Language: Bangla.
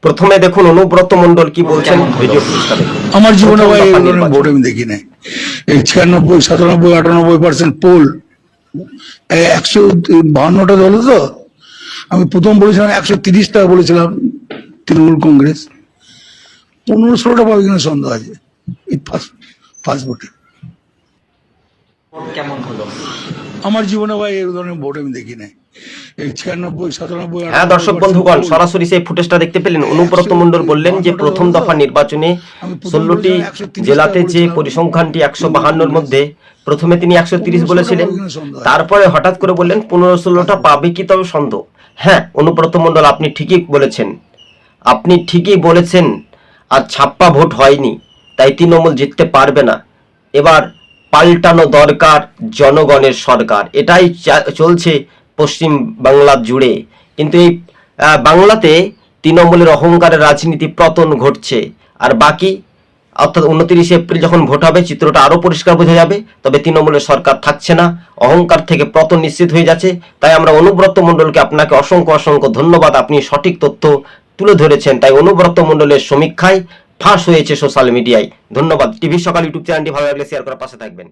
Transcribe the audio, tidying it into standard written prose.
প্রথমে দেখুন অনুব্রত মণ্ডল কি বলছেন, ভিডিও ফুটেজটা দেখুন। আমার জীবনে ভাই এই ধরনের ভোট আমি দেখি নাই। এই 96, 97, 98% পোল 152টা দল, তো আমি প্রথম বলেছিলাম 130 টাকা বলেছিলাম তৃণমূল কংগ্রেস, 15-16টা পাবে কিনা সন্দেহ আছে এই ফার্স্ট ভোটে। কেমন হলো? আমার জীবনে ভাই এই ধরনের ভোট আমি দেখি নাই। এই 96, 97, হ্যাঁ দর্শক বন্ধুগণ, সরাসরি সেই ফুটেজটা দেখতে পেলেন। অনুব্রত মণ্ডল বললেন যে প্রথম দফা নির্বাচনে 16টি জেলাতে যে পরিসংখ্যানটি 152-র মধ্যে প্রথমে তিনি 130 বলেছিলেন, তারপরে হঠাৎ করে বললেন 15-16টা পাবে কি তবে সন্দেহ। হ্যাঁ অনুব্রত মণ্ডল, আপনি ঠিকই বলেছেন, আপনি ঠিকই বলেছেন। আর ছাপ্পা ভোট হয়নি, তাই তৃণমূল জিততে পারবে না। এবার পাল্টানো দরকার জনগণের সরকার, এটাই চলছে পশ্চিম বাংলা জুড়ে। কিন্তু এই বাংলাতে তৃণমূলের অহংকারের রাজনীতি, পতন ঘটছে। আর বাকি অর্থাৎ 29 এপ্রিল যখন ভোট হবে চিত্রটা আরো পরিষ্কার বোঝা যাবে। তবে তৃণমূলের সরকার থাকছে না, অহংকার থেকে পতন নিশ্চিত হয়ে যাচ্ছে। তাই আমরা অনুব্রত মণ্ডলকে, আপনাকে অসংখ্য অসংখ্য ধন্যবাদ, আপনি সঠিক তথ্য তুলে ধরেছেন। তাই অনুব্রত মণ্ডলের সমীক্ষায় ফাঁস হয়েছে সোশ্যাল মিডিয়ায়। ধন্যবাদ। টিভি সকাল ইউটিউব চ্যানেলটি ভালো লাগলে শেয়ার করার পাশে থাকবেন।